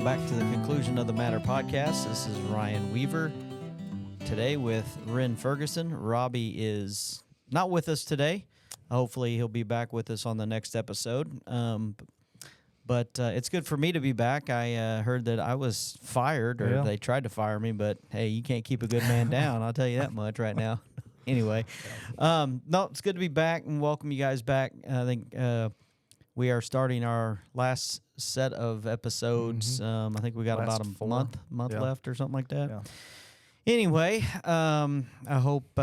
welcome back to the Conclusion of the Matter podcast. This is Ryan Weaver. Today with Ren Ferguson. Robbie is not with us today. Hopefully he'll be back with us on the next episode. But it's good for me to be back. I heard that I was fired, or they tried to fire me, but hey, you can't keep a good man down. I'll tell you that much right now. Anyway, no, it's good to be back and welcome you guys back. I think we are starting our last set of episodes. I think we got about a month left or something like that. Yeah. Anyway, I hope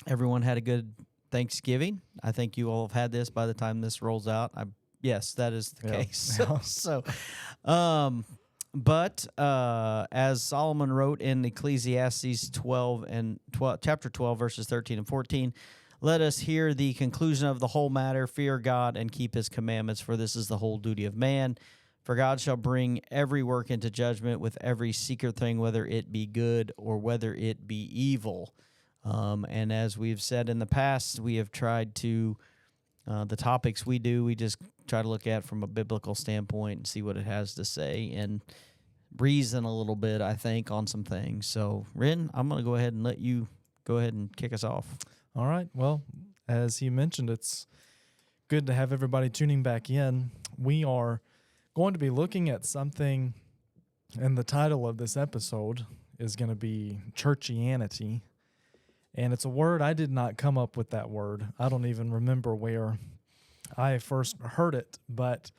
everyone had a good Thanksgiving. I think you all have had this by the time this rolls out. Yes, that is the case. But as Solomon wrote in Ecclesiastes 12 and chapter 12, verses 13 and 14, let us hear the conclusion of the whole matter, fear God and keep his commandments, for this is the whole duty of man. For God shall bring every work into judgment with every secret thing, whether it be good or whether it be evil. And as we've said in the past, we have tried to, the topics we just try to look at from a biblical standpoint and see what it has to say and reason a little bit, I think, on some things. So, Ren, I'm going to go ahead and let you go ahead and kick us off. All right. Well, as he mentioned, it's good to have everybody tuning back in. We are going to be looking at something, and the title of this episode is going to be Churchianity. And it's a word, I did not come up with that word. I don't even remember where I first heard it, but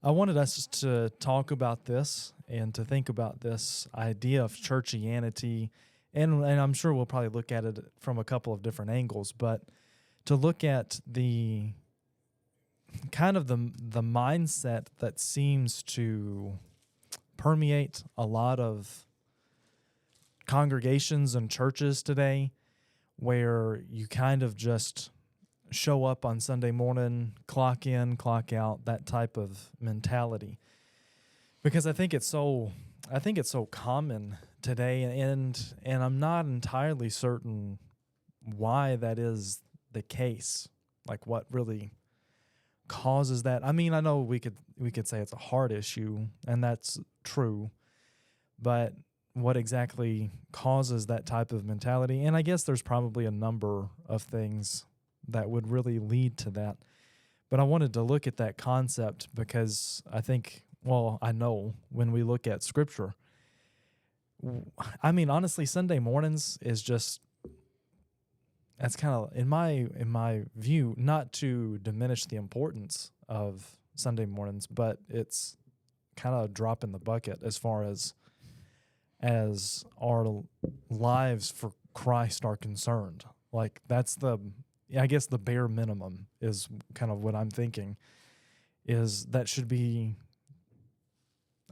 I wanted us to talk about this and to think about this idea of Churchianity, and I'm sure we'll probably look at it from a couple of different angles, but to look at the kind of the mindset that seems to permeate a lot of congregations and churches today, where you kind of just show up on Sunday morning, clock in, clock out, that type of mentality. Because I think it's so common today, and I'm not entirely certain why that is the case. Like what really causes that? I mean, I know we could say it's a heart issue, and that's true, but what exactly causes that type of mentality? And I guess there's probably a number of things that would really lead to that. But I wanted to look at that concept because I know when we look at Scripture, I mean, honestly, Sunday mornings is just, that's kind of, in my view, not to diminish the importance of Sunday mornings, but it's kind of a drop in the bucket as far as our lives for Christ are concerned. Like that's the bare minimum is kind of what I'm thinking, is that should be,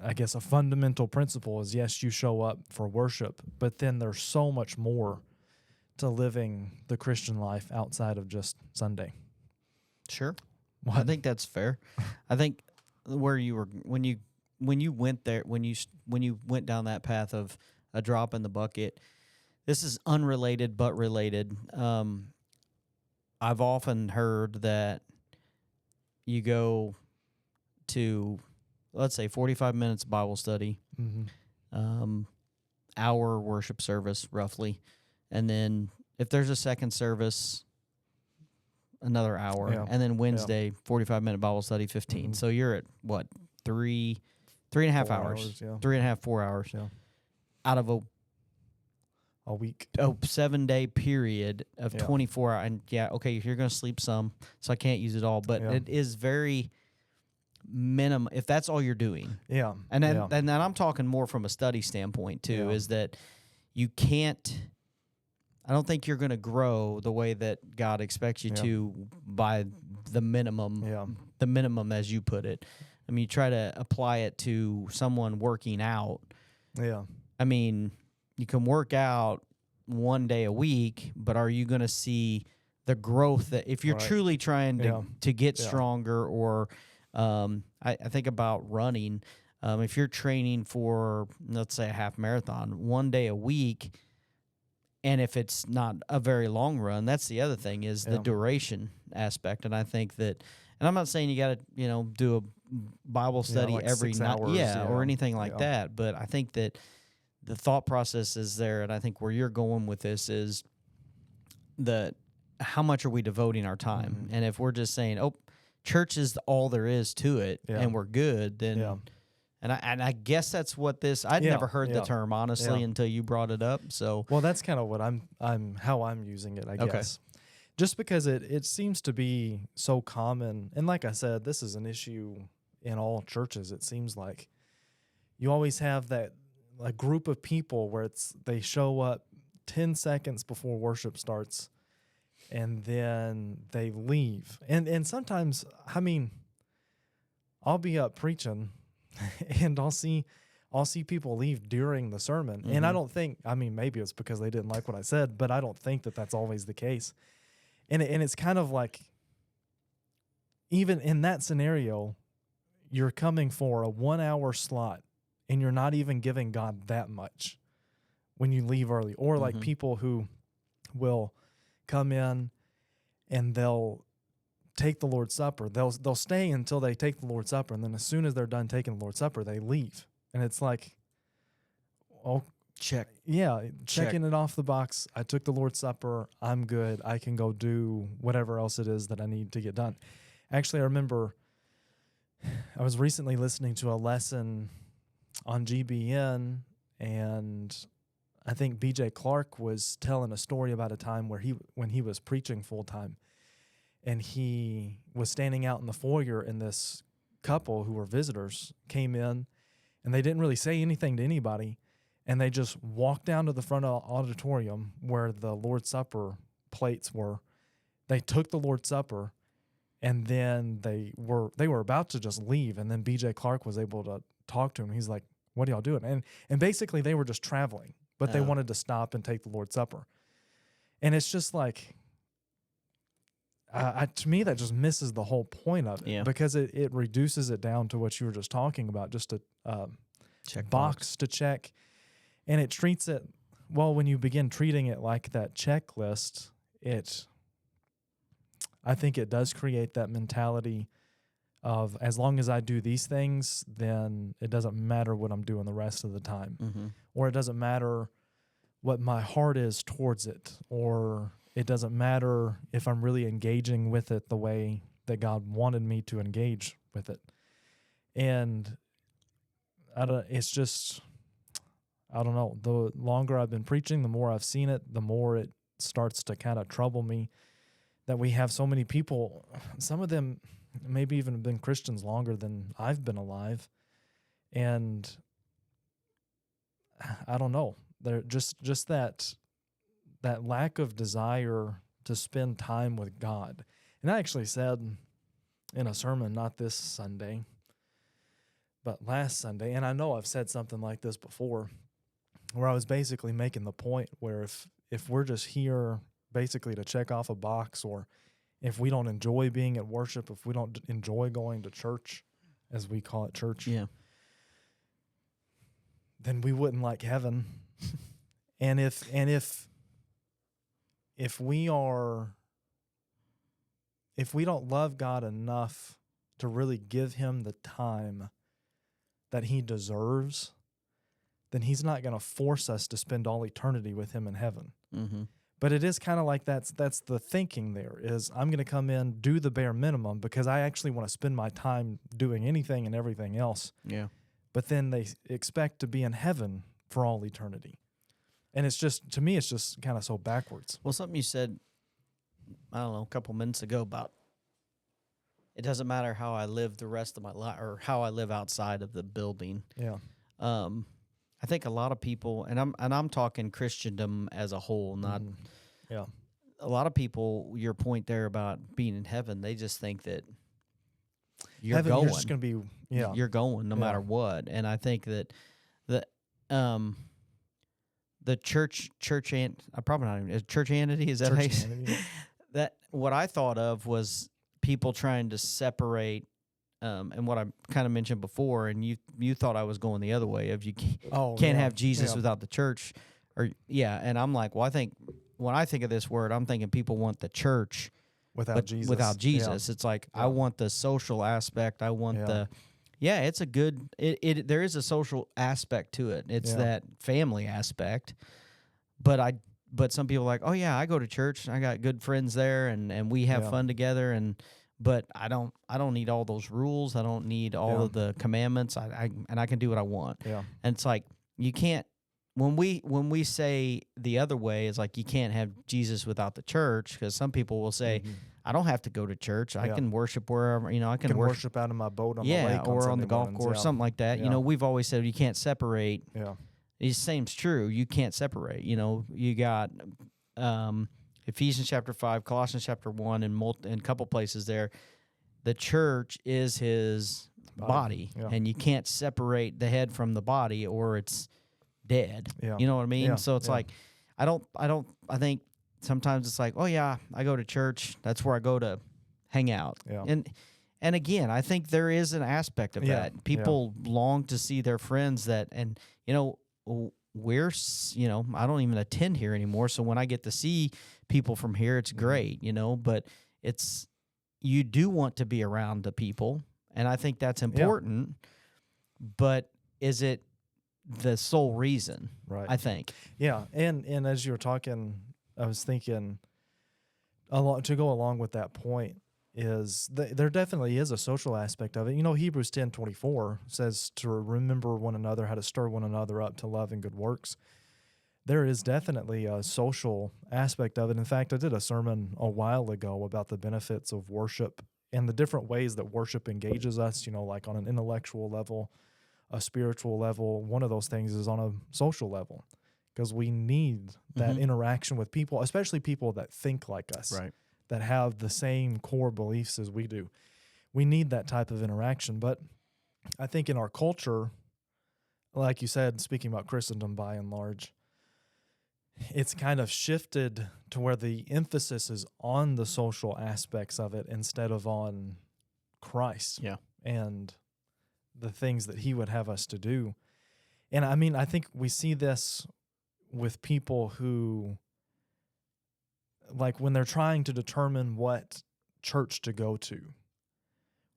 I guess, a fundamental principle is, yes, you show up for worship, but then there's so much more to living the Christian life outside of just Sunday. Sure. Well, I think that's fair. I think where you were, when you went there, when you went down that path of a drop in the bucket, this is unrelated but related. I've often heard that you go to, let's say, 45 minutes Bible study, hour worship service roughly, and then if there's a second service, another hour, and then Wednesday 45-minute Bible study, 15. So you're at what, 3.5 hours, 3.5, 4 hours out of a week, 7-day period of 24 hours. And you're going to sleep some, so I can't use it all, but it is very minimum if that's all you're doing. Yeah. And then I'm talking more from a study standpoint too, is that you can't, I don't think you're going to grow the way that God expects you to by the minimum as you put it. I mean, you try to apply it to someone working out. Yeah. I mean, you can work out one day a week, but are you going to see the growth that if you're truly trying to get stronger, or I think about running, if you're training for, let's say, a half marathon, one day a week, and if it's not a very long run, that's the other thing is the duration aspect. And I think that And I'm not saying you got to, do a Bible study like every 6 night, hours, or anything like that. But I think that the thought process is there, and I think where you're going with this is how much are we devoting our time? Mm-hmm. And if we're just saying, oh, church is all there is to it, and we're good, then and I guess that's what I'd never heard the term, honestly, until you brought it up. So well, that's kind of what how I'm using it, I guess. Just because it seems to be so common, and like I said, this is an issue in all churches. It seems like you always have that group of people where they show up 10 seconds before worship starts, and then they leave. And sometimes, I mean, I'll be up preaching, and I'll see people leave during the sermon, and I don't think, I mean, maybe it's because they didn't like what I said, but I don't think that that's always the case. And it's kind of like, even in that scenario, you're coming for a 1 hour slot, and you're not even giving God that much when you leave early. Or like people who will come in and they'll take the Lord's Supper. They'll stay until they take the Lord's Supper, and then as soon as they're done taking the Lord's Supper, they leave. And it's like, oh, check. Yeah, checking it off the box. I took the Lord's Supper. I'm good. I can go do whatever else it is that I need to get done. Actually, I remember I was recently listening to a lesson on GBN, and I think BJ Clark was telling a story about a time when he was preaching full time, and he was standing out in the foyer, and this couple who were visitors came in, and they didn't really say anything to anybody, and they just walked down to the front auditorium where the Lord's Supper plates were. They took the Lord's Supper, and then they were about to just leave, and then BJ Clark was able to talk to him. He's like, "What are y'all doing?" And basically they were just traveling, but they wanted to stop and take the Lord's Supper. And it's just like, to me, that just misses the whole point of it, because it reduces it down to what you were just talking about, just a box to check. And it treats it, well, when you begin treating it like that checklist, I think it does create that mentality of, as long as I do these things, then it doesn't matter what I'm doing the rest of the time. Or it doesn't matter what my heart is towards it, or it doesn't matter if I'm really engaging with it the way that God wanted me to engage with it. And it's just, I don't know, the longer I've been preaching, the more I've seen it, the more it starts to kind of trouble me that we have so many people, some of them maybe even been Christians longer than I've been alive. And I don't know, they're just that lack of desire to spend time with God. And I actually said in a sermon, not this Sunday, but last Sunday, and I know I've said something like this before, where I was basically making the point where if we're just here basically to check off a box, or if we don't enjoy being at worship, if we don't enjoy going to church, as we call it, church, then we wouldn't like heaven. And if we don't love God enough to really give him the time that he deserves, then he's not going to force us to spend all eternity with him in heaven. But it is kind of like that's the thinking there, is I'm going to come in, do the bare minimum, because I actually want to spend my time doing anything and everything else. Yeah. But then they expect to be in heaven for all eternity. And it's just, to me, it's just kind of so backwards. Well, something you said, I don't know, a couple minutes ago about it doesn't matter how I live the rest of my life, or how I live outside of the building. Yeah. I think a lot of people, and I'm talking Christendom as a whole, not a lot of people, your point there about being in heaven, they just think that you're heaven, going. You're just going to be, you're going no matter what. And I think that the Churchianity, is that Churchianity. That what I thought of was people trying to separate, and what I kind of mentioned before, and you thought I was going the other way, of you can't have Jesus without the church, and I'm like, well, I think when I think of this word, I'm thinking people want the church without Jesus. Without Jesus, it's like I want the social aspect. I want the it's a good. There is a social aspect to it. It's that family aspect, but some people are like, oh yeah, I go to church. I got good friends there, and we have fun together. But I don't need all those rules. I don't need all of the commandments. I can do what I want. Yeah. And it's like you can't. When we say the other way, it's like you can't have Jesus without the church, because some people will say, I don't have to go to church. I can worship wherever, I can worship out of my boat on the lake or on the golf mornings, course, something like that. We've always said you can't separate. Yeah. The same's true. You can't separate. You got Ephesians chapter 5, Colossians chapter 1, and a couple places there. The church is his body. And you can't separate the head from the body, or it's dead. You know what I mean? Yeah. So it's like I think sometimes it's like, oh yeah, I go to church, that's where I go to hang out. And again, I think there is an aspect of that. People long to see their friends I don't even attend here anymore, so when I get to see people from here, it's great, but you do want to be around the people, and I think that's important, but is it the sole reason? Right. I think. Yeah, and as you were talking, I was thinking to go along with that point is there definitely is a social aspect of it. Hebrews 10:24 says to remember one another, how to stir one another up to love and good works. There is definitely a social aspect of it. In fact, I did a sermon a while ago about the benefits of worship and the different ways that worship engages us, like on an intellectual level, a spiritual level. One of those things is on a social level, because we need that interaction with people, especially people that think like us, right, that have the same core beliefs as we do. We need that type of interaction. But I think in our culture, like you said, speaking about Christendom by and large, it's kind of shifted to where the emphasis is on the social aspects of it instead of on Christ and the things that he would have us to do. And I mean, I think we see this with people who, like when they're trying to determine what church to go to,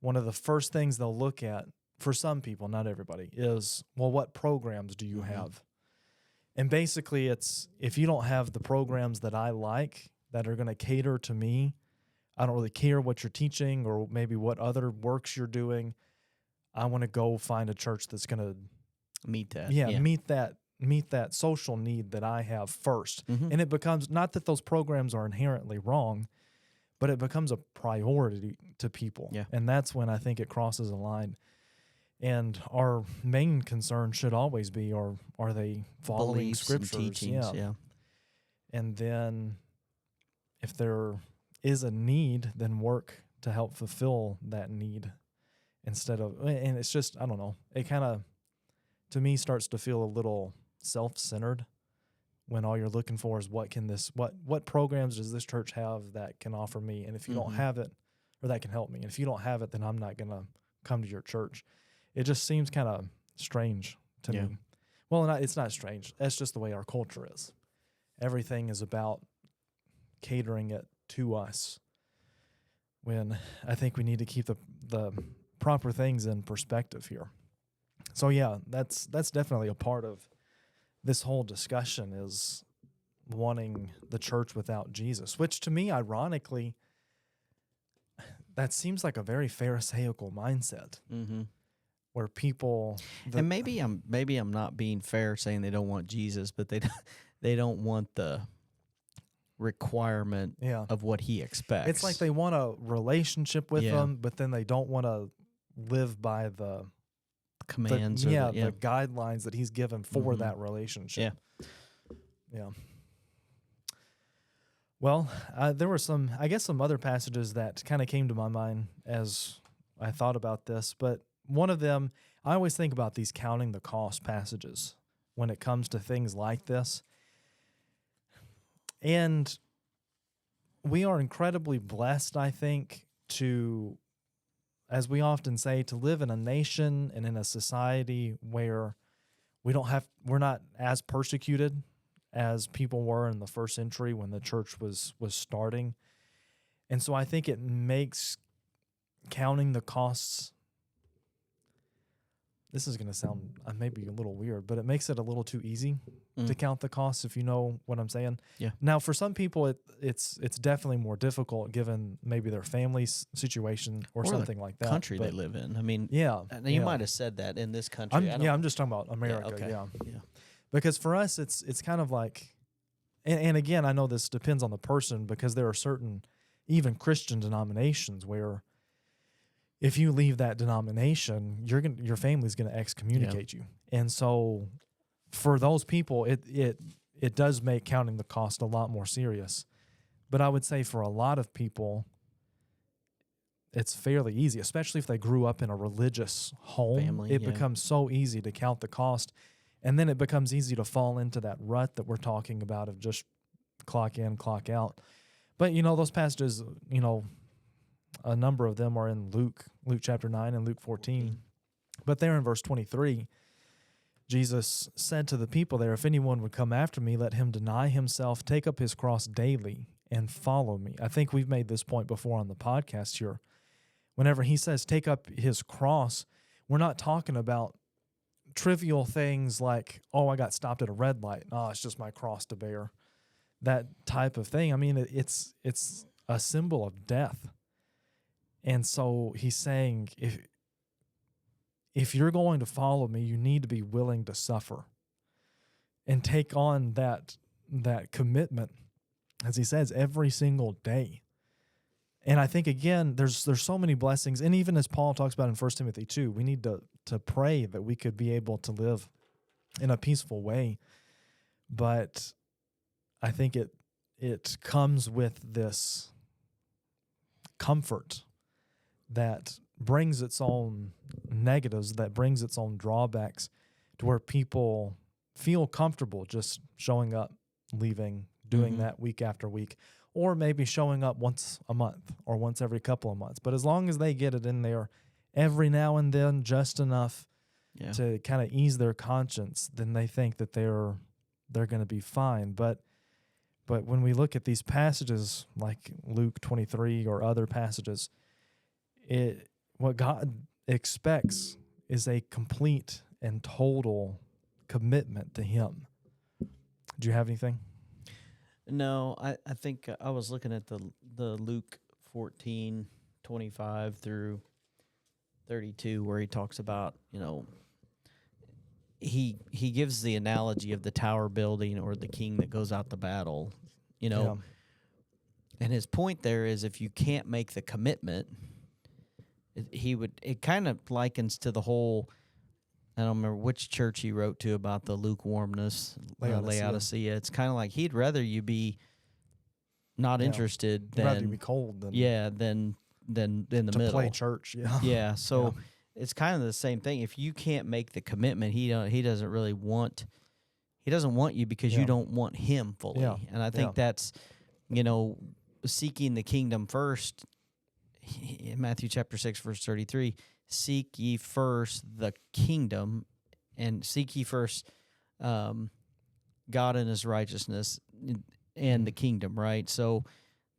one of the first things they'll look at, for some people, not everybody, is, well, what programs do you have? And basically it's, if you don't have the programs that I like, that are going to cater to me, I don't really care what you're teaching or maybe what other works you're doing. I want to go find a church that's going to meet that. Meet that social need that I have first. And it becomes, not that those programs are inherently wrong, but it becomes a priority to people. And that's when I think it crosses a line. And our main concern should always be, are they following beliefs scriptures? And teachings, And then if there is a need, then work to help fulfill that need instead of, and it's just, I don't know, it kind of, to me, starts to feel a little self-centered when all you're looking for is what programs does this church have that can offer me? And if you don't have it, or that can help me, and if you don't have it, then I'm not going to come to your church. It just seems kind of strange to me. Well, it's not strange. That's just the way our culture is. Everything is about catering it to us, when I think we need to keep the proper things in perspective here. So yeah, that's definitely a part of this whole discussion, is wanting the church without Jesus, which to me, ironically, that seems like a very Pharisaical mindset. Where people, and maybe I'm not being fair saying they don't want Jesus, but they don't want the requirement of what he expects. It's like they want a relationship with him, but then they don't want to live by the commands, the guidelines that he's given for that relationship. Yeah. Well, there were some other passages that kind of came to my mind as I thought about this, but one of them, I always think about these counting the cost passages when it comes to things like this. And we are incredibly blessed, I think, to, as we often say, to live in a nation and in a society where we're not as persecuted as people were in the first century when the church was starting. And so I think it makes counting the costs, this is going to sound maybe a little weird, but it makes it a little too easy to count the costs, if you know what I'm saying. Yeah. Now, for some people, it's definitely more difficult given maybe their family's situation or something like that. Country they live in. I mean, you might have said that in this country. I'm just talking about America. Yeah. Because for us, it's kind of like, and again, I know this depends on the person, because there are certain even Christian denominations where if you leave that denomination, your family's going to excommunicate you. And so for those people, it does make counting the cost a lot more serious. But I would say for a lot of people, it's fairly easy, especially if they grew up in a religious home. It becomes so easy to count the cost. And then it becomes easy to fall into that rut that we're talking about of just clock in, clock out. But, those passages, a number of them are in Luke chapter 9 and Luke 14. But there in verse 23, Jesus said to the people there, if anyone would come after me, let him deny himself, take up his cross daily, and follow me. I think we've made this point before on the podcast here. Whenever he says take up his cross, we're not talking about trivial things like, oh, I got stopped at a red light. Oh, it's just my cross to bear. That type of thing. I mean, it's a symbol of death. And so he's saying, if you're going to follow me, you need to be willing to suffer and take on that commitment, as he says, every single day. And I think, again, there's so many blessings. And even as Paul talks about in 1 Timothy 2, we need to pray that we could be able to live in a peaceful way. But I think it comes with this comfort that brings its own negatives, that brings its own drawbacks, to where people feel comfortable just showing up, leaving, doing that week after week, or maybe showing up once a month or once every couple of months. But as long as they get it in there every now and then, just enough to kind of ease their conscience, then they think that they're going to be fine. But when we look at these passages like Luke 23 or other passages, what God expects is a complete and total commitment to Him. Do you have anything? No, I think I was looking at the Luke 14:25 through 32, where he talks about, he gives the analogy of the tower building or the king that goes out to battle, and his point there is, if you can't make the commitment, it kind of likens to the whole, I don't remember which church he wrote to about the lukewarmness, Laodicea. It's kind of like he'd rather you be not interested than rather you be cold than than in the middle. To play church, So it's kind of the same thing. If you can't make the commitment, he doesn't really want. He doesn't want you because you don't want him fully. And I think that's, seeking the kingdom first. In Matthew chapter 6, verse 33, seek ye first the kingdom, and seek ye first God and his righteousness and the kingdom, right? So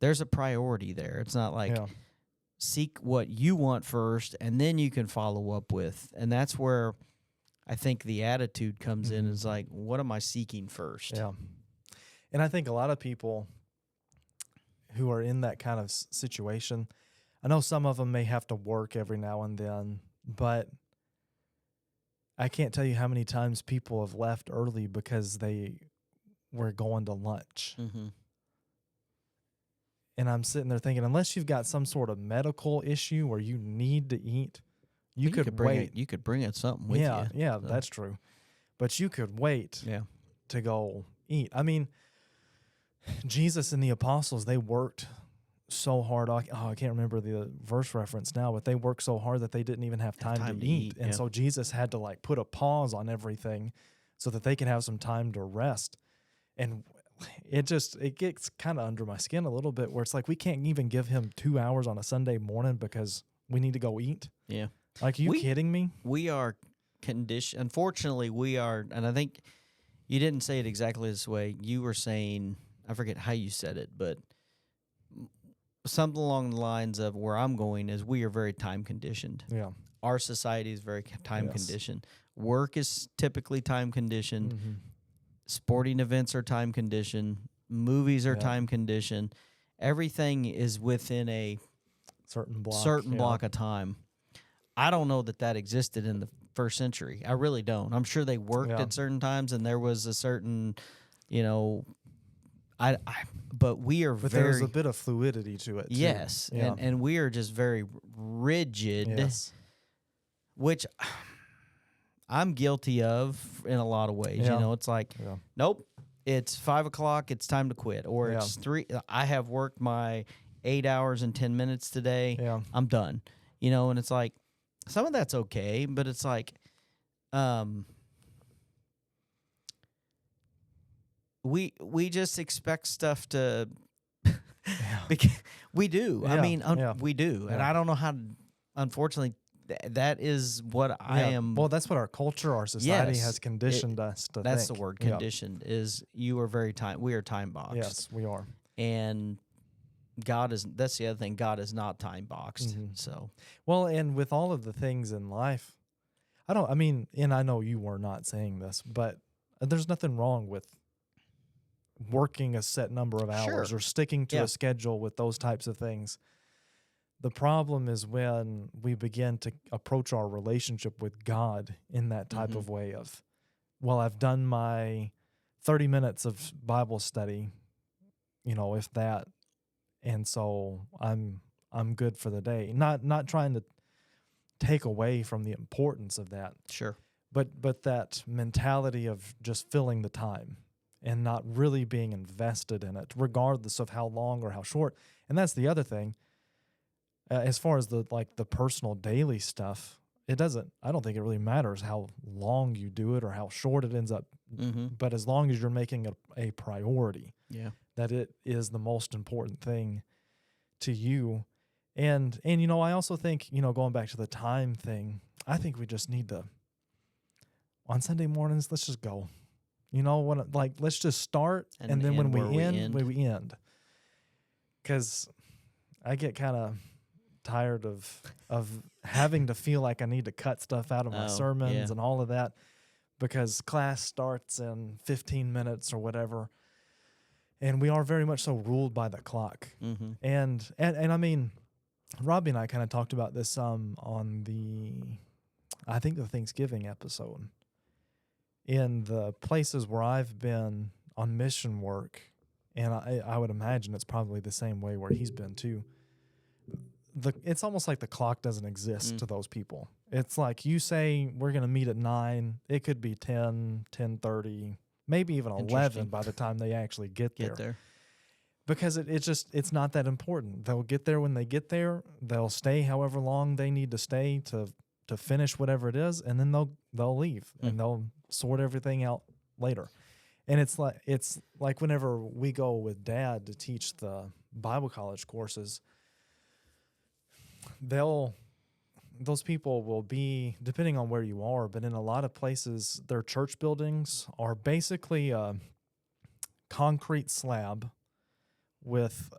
there's a priority there. It's not like seek what you want first, and then you can follow up with. And that's where I think the attitude comes in, is like, what am I seeking first? Yeah. And I think a lot of people who are in that kind of situation, I know some of them may have to work every now and then, but I can't tell you how many times people have left early because they were going to lunch. And I'm sitting there thinking, unless you've got some sort of medical issue where you need to eat, you could wait. You could bring it something with you. Yeah, that's true. But you could wait to go eat. I mean, Jesus and the apostles, they worked so hard. I can't remember the verse reference now, but they worked so hard that they didn't even have time to eat. And so Jesus had to put a pause on everything so that they could have some time to rest. And it gets kind of under my skin a little bit, where it's like we can't even give him 2 hours on a Sunday morning because we need to go eat. Yeah. Like, are you kidding me? We are conditioned. Unfortunately, we are, and I think you didn't say it exactly this way. You were saying, I forget how you said it, but something along the lines of where I'm going is we are very time conditioned. Yeah. Our society is very time conditioned. Work is typically time conditioned. Mm-hmm. Sporting events are time conditioned. Movies are time conditioned. Everything is within a certain block of time. I don't know that existed in the first century. I really don't. I'm sure they worked at certain times, and there was a certain, but we are but very. There's a bit of fluidity to it. Yes, too. Yeah. and we are just very rigid, which I'm guilty of in a lot of ways. Yeah. It's like, nope, it's 5 o'clock, it's time to quit, or it's 3. I have worked my 8 hours and 10 minutes today. Yeah. I'm done. And it's like some of that's okay, but it's like, we just expect stuff to. We do. I mean, we do, and I don't know how. Unfortunately, that is what I am. Well, that's what our culture, our society has conditioned us to. That's the word. Conditioned is you are very time. We are time boxed. Yes, we are. And God is. That's the other thing. God is not time boxed. Mm-hmm. So well, and with all of the things in life, and I know you were not saying this, but there's nothing wrong with working a set number of hours or sticking to a schedule with those types of things. The problem is when we begin to approach our relationship with God in that type of way of, well, I've done my 30 minutes of Bible study, if that, and so I'm good for the day. Not trying to take away from the importance of that. Sure. But that mentality of just filling the time and not really being invested in it, regardless of how long or how short. And that's the other thing. As far as the personal daily stuff, I don't think it really matters how long you do it or how short it ends up. Mm-hmm. But as long as you're making it a priority, that it is the most important thing to you. And I also think, going back to the time thing, I think we just need to, on Sunday mornings, let's just go. Let's just start, and then when we end. Because I get kind of tired of having to feel like I need to cut stuff out of my sermons and all of that, because class starts in 15 minutes or whatever, and we are very much so ruled by the clock. Mm-hmm. And I mean, Robbie and I kind of talked about this on the Thanksgiving episode. In the places where I've been on mission work, and I would imagine it's probably the same way where he's been too, it's almost like the clock doesn't exist to those people. It's like you say, we're going to meet at 9. It could be 10, 10:30, maybe even 11 by the time they actually get there. Because it's not that important. They'll get there when they get there. They'll stay however long they need to stay to finish whatever it is, and then they'll leave and they'll sort everything out later. And it's like whenever we go with Dad to teach the Bible college courses, those people will be, depending on where you are, but in a lot of places, their church buildings are basically a concrete slab with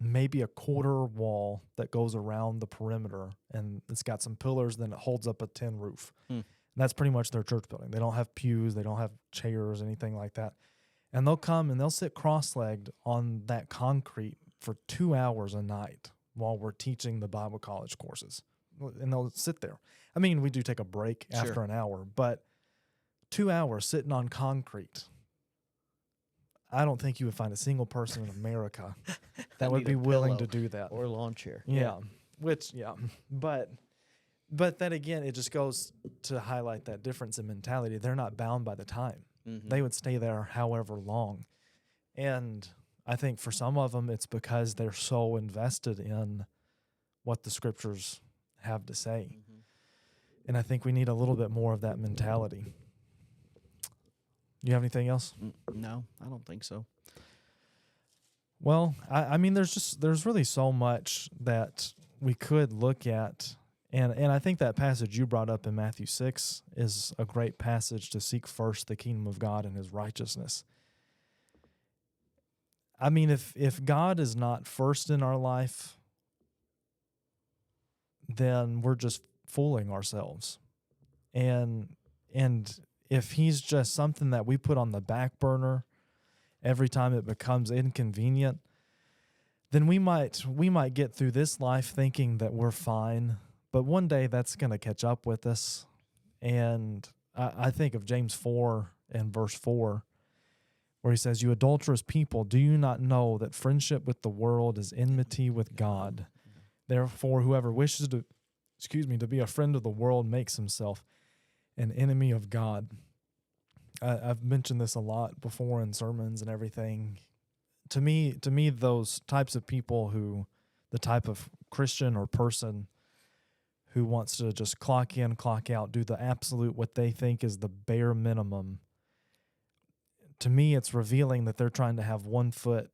maybe a quarter wall that goes around the perimeter, and it's got some pillars, then it holds up a tin roof. And that's pretty much their church building. They don't have pews, they don't have chairs, anything like that. And they'll come and they'll sit cross-legged on that concrete for 2 hours a night while we're teaching the Bible college courses. And they'll sit there. I mean, we do take a break after an hour, but 2 hours sitting on concrete, I don't think you would find a single person in America that would be willing to do that. Or a lawn chair. Yeah. But then again, it just goes to highlight that difference in mentality. They're not bound by the time. Mm-hmm. They would stay there however long. And I think for some of them, it's because they're so invested in what the scriptures have to say. Mm-hmm. And I think we need a little bit more of that mentality. You have anything else? No, I don't think so. Well, I mean, there's really so much that we could look at. And I think that passage you brought up in Matthew 6 is a great passage to seek first the kingdom of God and his righteousness. I mean, if God is not first in our life, then we're just fooling ourselves. And if he's just something that we put on the back burner every time it becomes inconvenient, then we might get through this life thinking that we're fine, but one day that's going to catch up with us. And I think of James 4 and verse 4, where he says, "You adulterous people, do you not know that friendship with the world is enmity with God? Therefore, whoever wishes to be a friend of the world makes himself an enemy of God." I've mentioned this a lot before in sermons and everything. To me, those types of people the type of Christian or person who wants to just clock in, clock out, do the absolute, what they think is the bare minimum, to me, it's revealing that they're trying to have one foot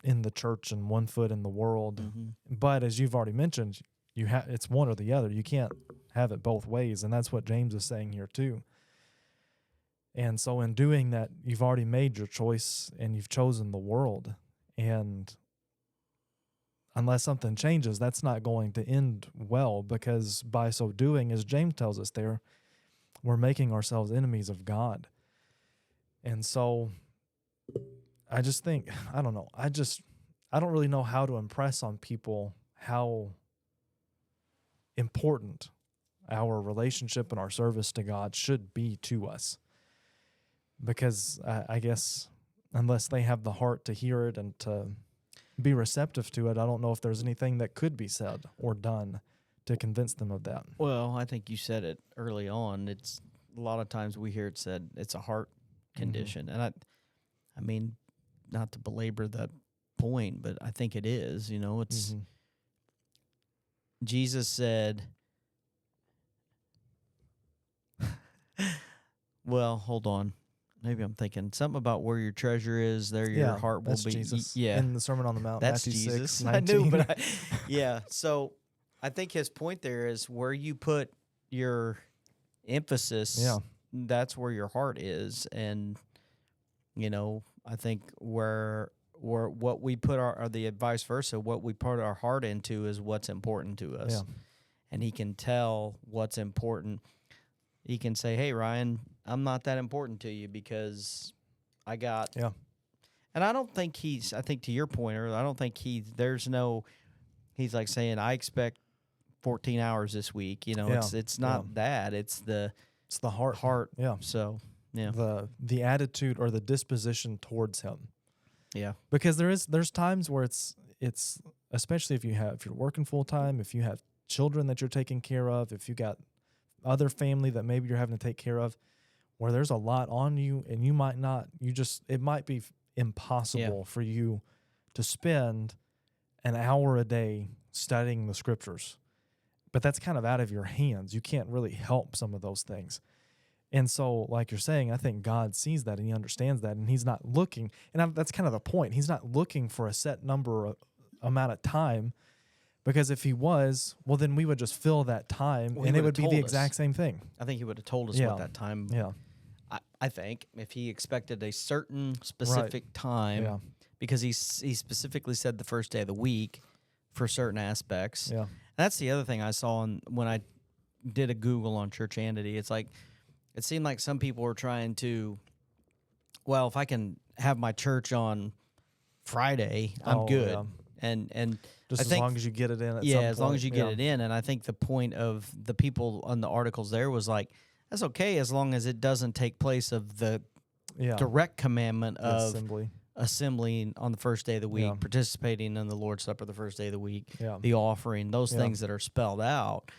in the church and one foot in the world. Mm-hmm. But as you've already mentioned, it's one or the other. You can't have it both ways, and that's what James is saying here too. And so in doing that, you've already made your choice and you've chosen the world. And unless something changes, that's not going to end well, because by so doing, as James tells us there, we're making ourselves enemies of God. And so I just think, I don't know, I don't really know how to impress on people how important our relationship and our service to God should be to us. Because I guess unless they have the heart to hear it and to be receptive to it, I don't know if there's anything that could be said or done to convince them of that. Well, I think you said it early on. It's a lot of times we hear it said it's a heart condition. Mm-hmm. And I mean, not to belabor that point, but I think it is, it's Jesus said, well, hold on. Maybe I'm thinking something about where your treasure is, there your heart will be. Jesus. Yeah, in the Sermon on the Mount, that's Matthew Jesus. 6, 19. I knew, but yeah. So I think his point there is where you put your emphasis. Yeah, that's where your heart is, and I think where what we put or the vice versa, what we put our heart into is what's important to us. Yeah. And he can tell what's important. He can say, "Hey, Ryan, I'm not that important to you because I got." Yeah. And I don't think I think to your point, or I don't think he's like saying, "I expect 14 hours this week." It's not that. It's the heart. Yeah. So, yeah. The attitude or the disposition towards him. Yeah. Because there's times where it's especially if you're working full time, if you have children that you're taking care of, if you got other family that maybe you're having to take care of, where there's a lot on you and you might not, it might be impossible for you to spend an hour a day studying the scriptures. But that's kind of out of your hands. You can't really help some of those things. And so, like you're saying, I think God sees that and he understands that, and he's not looking, and that's kind of the point. He's not looking for a set amount of time, because if he was, well, then we would just fill that time, and it would be the exact same thing. I think he would have told us what that time. Yeah. I think if he expected a certain specific time, because he specifically said the first day of the week for certain aspects. Yeah. That's the other thing I saw when I did a Google on Churchianity. It's like, it seemed like some people were trying to, well, if I can have my church on Friday, I'm good. Yeah. And just as long as you get it in. As long as you get it in. And I think the point of the people on the articles there was like, that's okay as long as it doesn't take place of the direct commandment of assembling on the first day of the week, participating in the Lord's Supper the first day of the week, the offering, those things that are spelled out.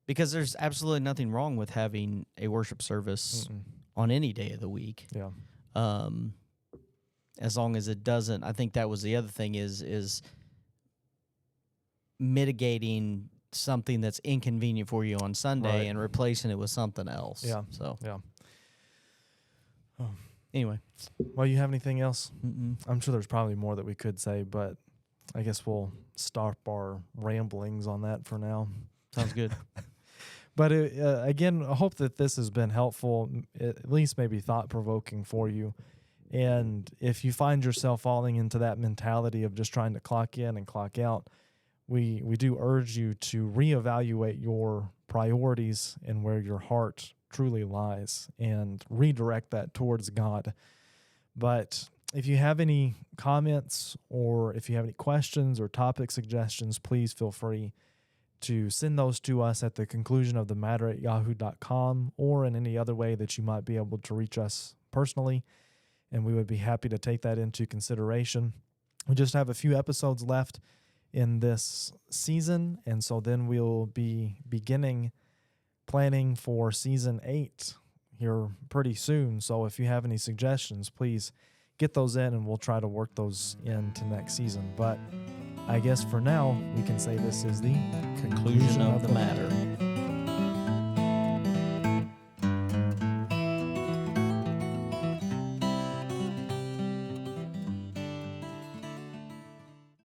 Because there's absolutely nothing wrong with having a worship service on any day of the week. Yeah. As long as it doesn't, I think that was the other thing is mitigating something that's inconvenient for you on Sunday and replacing it with something else. Yeah. So Oh. Anyway. Well, you have anything else? I'm sure there's probably more that we could say, but I guess we'll stop our ramblings on that for now. Sounds good. But again, I hope that this has been helpful, at least maybe thought-provoking for you. And if you find yourself falling into that mentality of just trying to clock in and clock out, we do urge you to reevaluate your priorities and where your heart truly lies and redirect that towards God. But if you have any comments or if you have any questions or topic suggestions, please feel free to send those to us at the conclusion of the matter at yahoo.com or in any other way that you might be able to reach us personally. And we would be happy to take that into consideration. We just have a few episodes left in this season, and so then we'll be beginning planning for season 8 here pretty soon. So if you have any suggestions, please get those in and we'll try to work those into next season. But I guess for now, we can say this is the conclusion of the matter.